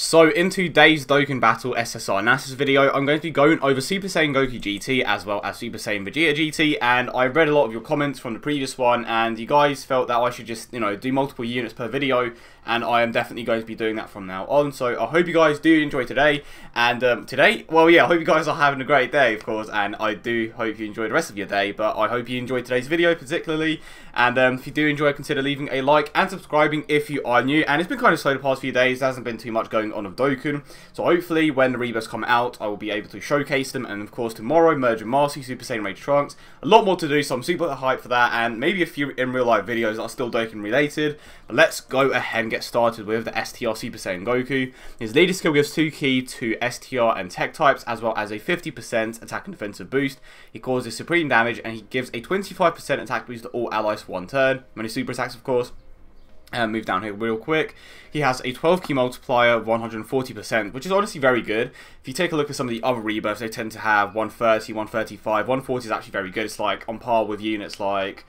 So in today's Dokkan Battle SSR analysis video, I'm going to be going over Super Saiyan Goku GT as well as Super Saiyan Vegeta GT, and I read a lot of your comments from the previous one, and you guys felt that I should just, do multiple units per video, and I am definitely going to be doing that from now on. So I hope you guys do enjoy today, and I hope you guys are having a great day, of course, and I do hope you enjoy the rest of your day, but I hope you enjoyed today's video particularly, and if you do enjoy, consider leaving a like and subscribing if you are new. And it's been kind of slow the past few days, there hasn't been too much going on of Dokkan, so hopefully when the Rebirths come out I will be able to showcase them, and of course tomorrow Merge and Marcy, Super Saiyan Rage Trunks, a lot more to do, so I'm super hyped for that, and maybe a few in real life videos that are still Dokkan related. But let's go ahead and get started with the STR Super Saiyan Goku. His leader skill gives 2 key to STR and tech types, as well as a 50% attack and defensive boost. He causes supreme damage, and he gives a 25% attack boost to all allies for 1 turn, when he super attacks of course. Move down here real quick. He has a 12 key multiplier of 140%, which is honestly very good. If you take a look at some of the other rebirths, they tend to have 130, 135, 140 is actually very good. It's like on par with units like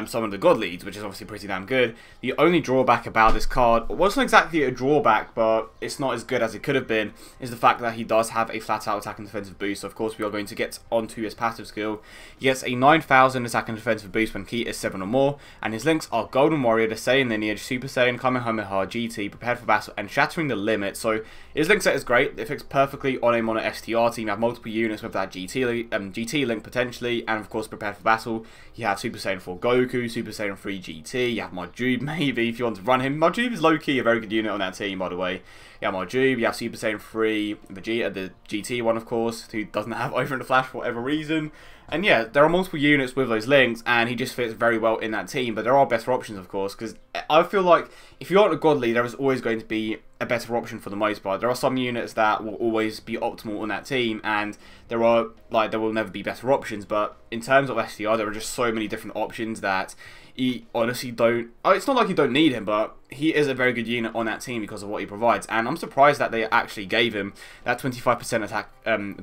some of the God Leads, which is obviously pretty damn good. The only drawback about this card, well, it's not exactly a drawback, but it's not as good as it could have been, is the fact that he does have a flat out attack and defensive boost. So of course we are going to get onto his passive skill. He gets a 9,000 attack and defensive boost when key is 7 or more, and his links are Golden Warrior, the Saiyan Lineage, Super Saiyan, Kamehameha, GT, Prepared for Battle, and Shattering the Limit. So his link set is great. It fits perfectly on a mono STR team. You have multiple units with that GT link potentially, and of course Prepared for Battle. You have Super Saiyan 4 Goku, Super Saiyan 3 GT, you have Majube maybe if you want to run him. Majube is low-key a very good unit on that team, by the way. You have Majube, you have Super Saiyan 3 Vegeta, the GT one of course, who doesn't have Over in the Flash for whatever reason. And yeah, there are multiple units with those links, and he just fits very well in that team. But there are better options, of course, because I feel like if you aren't a godly, there is always going to be a better option for the most part. There are some units that will always be optimal on that team, and there will never be better options. But in terms of STR, there are just so many different options that he honestly don't. It's not like you don't need him, but he is a very good unit on that team because of what he provides. And I'm surprised that they actually gave him that 25% attack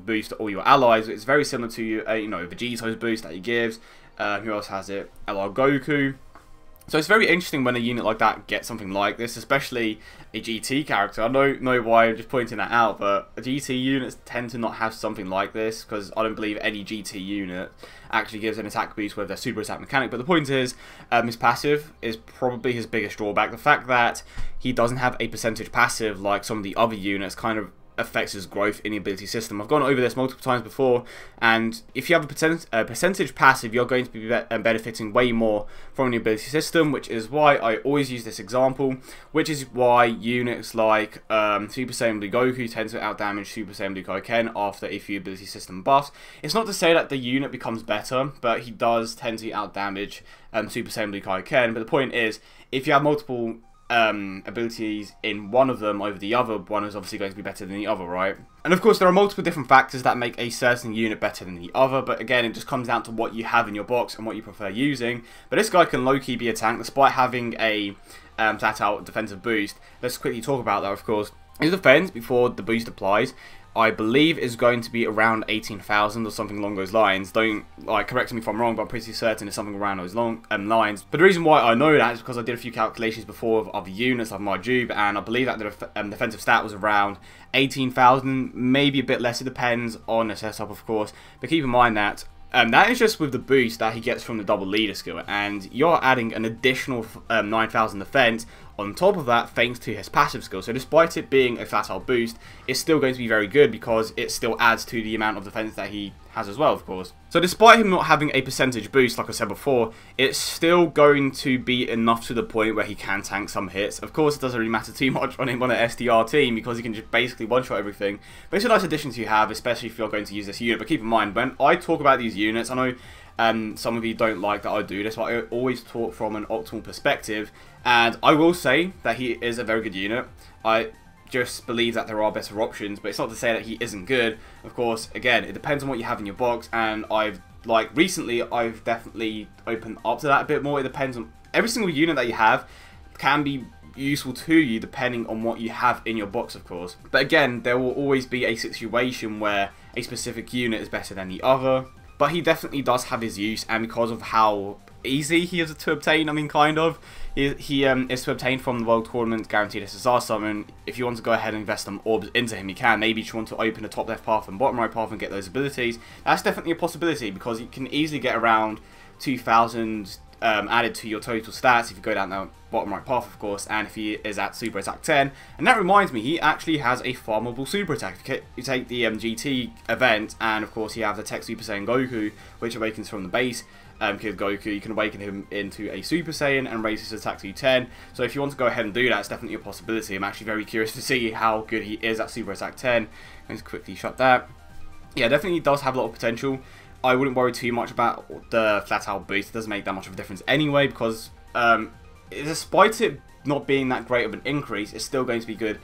boost to all your allies. It's very similar to Vegeta's boost that he gives. Who else has it? LR Goku. So it's very interesting when a unit like that gets something like this, especially a GT character. I don't know why I'm just pointing that out, but GT units tend to not have something like this, because I don't believe any GT unit actually gives an attack boost with their super attack mechanic. But the point is, his passive is probably his biggest drawback. The fact that he doesn't have a percentage passive like some of the other units kind of affects his growth in the ability system. I've gone over this multiple times before, and if you have a percentage passive, you're going to be benefiting way more from the ability system, which is why I always use this example, which is why units like Super Saiyan Blue Goku tend to outdamage Super Saiyan Blue Kaioken after a few ability system buffs. It's not to say that the unit becomes better, but he does tend to outdamage Super Saiyan Blue Kaioken. But the point is, if you have multiple abilities in one of them over the other, one is obviously going to be better than the other, right? And of course there are multiple different factors that make a certain unit better than the other, but again it just comes down to what you have in your box and what you prefer using. But this guy can low-key be a tank despite having a flat out defensive boost. Let's quickly talk about that, of course. His defense before the boost applies, I believe, is going to be around 18,000 or something along those lines. Don't correct me if I'm wrong, but I'm pretty certain it's something around those lines. But the reason why I know that is because I did a few calculations before of other units like Majube, and I believe that the defensive stat was around 18,000, maybe a bit less. It depends on the setup, of course. But keep in mind that that is just with the boost that he gets from the double leader skill, and you're adding an additional 9,000 defense on top of that thanks to his passive skill. So despite it being a flat out boost, it's still going to be very good because it still adds to the amount of defense that he has as well, of course. So despite him not having a percentage boost, like I said before, it's still going to be enough to the point where he can tank some hits. Of course, it doesn't really matter too much on him on an STR team because he can just basically one-shot everything. But it's a nice addition to have, especially if you're going to use this unit. But keep in mind, when I talk about these units, I know some of you don't like that I do this, but I always talk from an optimal perspective, and I will say that he is a very good unit. I just believe that there are better options, but it's not to say that he isn't good. Of course, again, it depends on what you have in your box, and recently I've definitely opened up to that a bit more. It depends on every single unit that you have can be useful to you depending on what you have in your box, of course. But again, there will always be a situation where a specific unit is better than the other. But he definitely does have his use, and because of how easy he is to obtain. I mean, kind of. He is to obtain from the World Tournament Guaranteed SSR Summon. If you want to go ahead and invest some orbs into him, you can. Maybe you want to open the top left path and bottom right path and get those abilities. That's definitely a possibility, because you can easily get around 2,000 added to your total stats if you go down the bottom right path, of course, and if he is at Super Attack 10. And that reminds me, he actually has a farmable Super Attack. You take the GT event, and of course you have the Tech Super Saiyan Goku, which awakens from the base Kid Goku. You can awaken him into a Super Saiyan and raise his attack to 10. So if you want to go ahead and do that, it's definitely a possibility. I'm actually very curious to see how good he is at Super Attack 10. Let's quickly shut that. Yeah, definitely does have a lot of potential. I wouldn't worry too much about the flat out boost. It doesn't make that much of a difference anyway, because despite it not being that great of an increase, it's still going to be good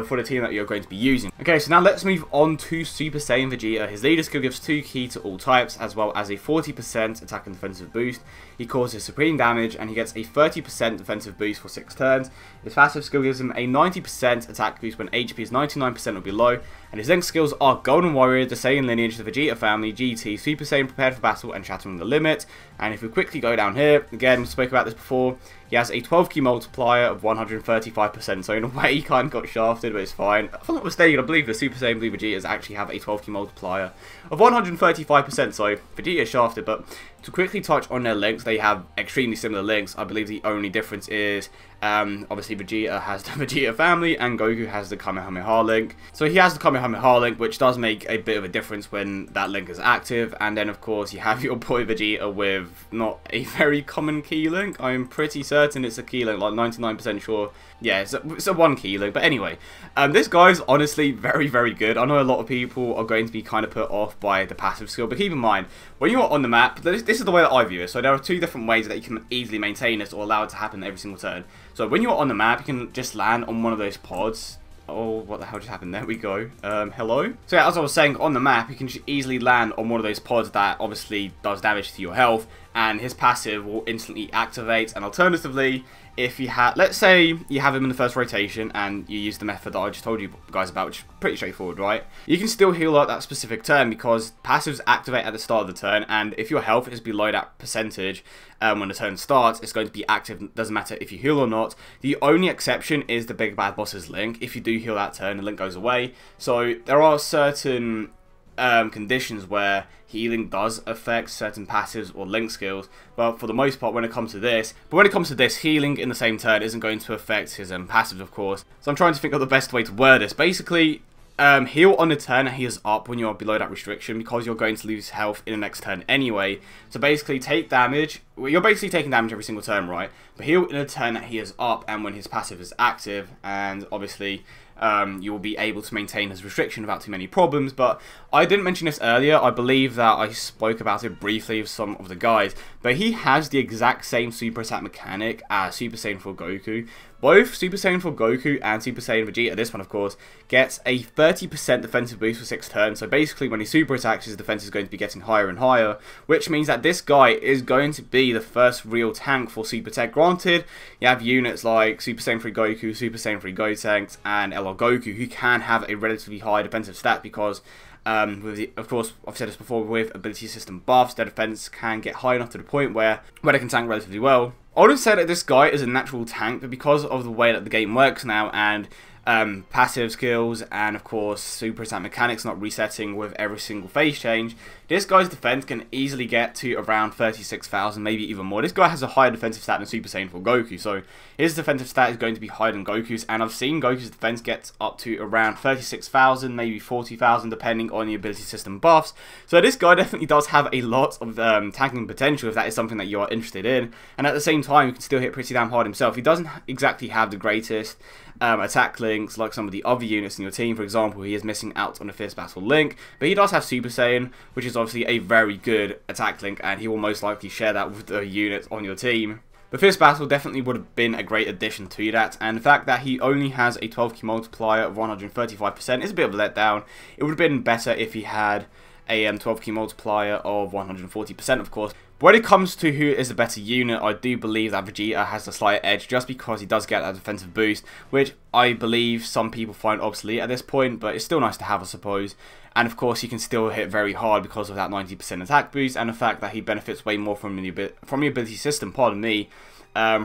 for the team that you're going to be using. Okay, so now let's move on to Super Saiyan Vegeta. His leader skill gives 2 key to all types, as well as a 40% attack and defensive boost. He causes supreme damage, and he gets a 30% defensive boost for 6 turns. His passive skill gives him a 90% attack boost when HP is 99% or below. And his link skills are Golden Warrior, the Saiyan lineage, the Vegeta family, GT, Super Saiyan prepared for battle, and Shattering the Limit. And if we quickly go down here, again, we spoke about this before, he has a 12 key multiplier of 135%, so in a way he kind of got shafted, but it's fine. If I'm not mistaken, I believe the Super Saiyan Blue Vegetas actually have a 12 key multiplier of 135%, so Vegeta is shafted. But to quickly touch on their links, they have extremely similar links. I believe the only difference is, obviously Vegeta has the Vegeta family and Goku has the Kamehameha link. So he has the Kamehameha link, which does make a bit of a difference when that link is active. And then of course you have your boy Vegeta with not a very common key link. I'm pretty certain it's a key link, like 99% sure. Yeah, it's a 1 key link. But anyway, this guy's honestly very, very good. I know a lot of people are going to be kind of put off by the passive skill, but keep in mind, when you're on the map, this is the way that I view it. So there are 2 different ways that you can easily maintain this or allow it to happen every single turn. So when you're on the map, you can just land on one of those pods. Oh, what the hell just happened? There we go. Hello? So yeah, as I was saying, on the map, you can just easily land on one of those pods that obviously does damage to your health, and his passive will instantly activate. And alternatively, if you have, let's say you have him in the first rotation and you use the method that I just told you guys about, which is pretty straightforward, right? You can still heal out that specific turn because passives activate at the start of the turn, and if your health is below that percentage when the turn starts, it's going to be active. Doesn't matter if you heal or not. The only exception is the Big Bad Boss's link. If you do heal that turn, the link goes away. So there are certain conditions where healing does affect certain passives or link skills, but for the most part when it comes to this, healing in the same turn isn't going to affect his passives, of course. So I'm trying to think of the best way to word this. Basically, heal on the turn that he is up when you're below that restriction, because you're going to lose health in the next turn anyway. So basically take damage, well, you're basically taking damage every single turn, right? But heal in the turn that he is up and when his passive is active, and obviously you will be able to maintain his restriction without too many problems. But I didn't mention this earlier. I believe that I spoke about it briefly with some of the guys, but he has the exact same super attack mechanic as Super Saiyan 4 Goku. Both Super Saiyan 4 Goku and Super Saiyan Vegeta, this one of course, gets a 30% defensive boost for 6 turns. So basically when he super attacks, his defense is going to be getting higher and higher, which means that this guy is going to be the first real tank for Super Tech. Granted, you have units like Super Saiyan 3 Goku, Super Saiyan 3 Gotenks, and LR Goku who can have a relatively high defensive stat because of course, I've said this before, with ability system buffs, their defense can get high enough to the point where they can tank relatively well. I would have said that this guy is a natural tank, but because of the way that the game works now, and passive skills, and of course super attack mechanics not resetting with every single phase change, this guy's defense can easily get to around 36,000, maybe even more. This guy has a higher defensive stat than Super Saiyan 4 Goku, so his defensive stat is going to be higher than Goku's, and I've seen Goku's defense get up to around 36,000, maybe 40,000, depending on the ability system buffs. So this guy definitely does have a lot of tanking potential if that is something that you are interested in, and at the same time he can still hit pretty damn hard himself. He doesn't exactly have the greatest attack links like some of the other units in your team. For example, he is missing out on the Fierce Battle link, but he does have Super Saiyan, which is obviously a very good attack link, and he will most likely share that with the units on your team. But Fierce Battle definitely would have been a great addition to that, and the fact that he only has a 12 key multiplier of 135% is a bit of a letdown. It would have been better if he had a 12 key multiplier of 140%, of course. When it comes to who is the better unit, I do believe that Vegeta has the slight edge just because he does get that defensive boost, which I believe some people find obsolete at this point, but it's still nice to have, I suppose. And of course, he can still hit very hard because of that 90% attack boost, and the fact that he benefits way more from the ability system, pardon me,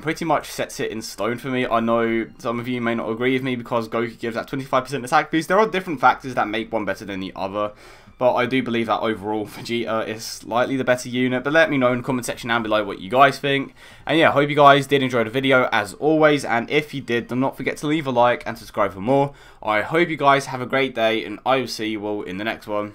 pretty much sets it in stone for me. I know some of you may not agree with me because Goku gives that 25% attack boost. There are different factors that make one better than the other, but I do believe that overall Vegeta is slightly the better unit. But let me know in the comment section down below what you guys think. And yeah, hope you guys did enjoy the video as always. And if you did, do not forget to leave a like and subscribe for more. I hope you guys have a great day, and I will see you all in the next one.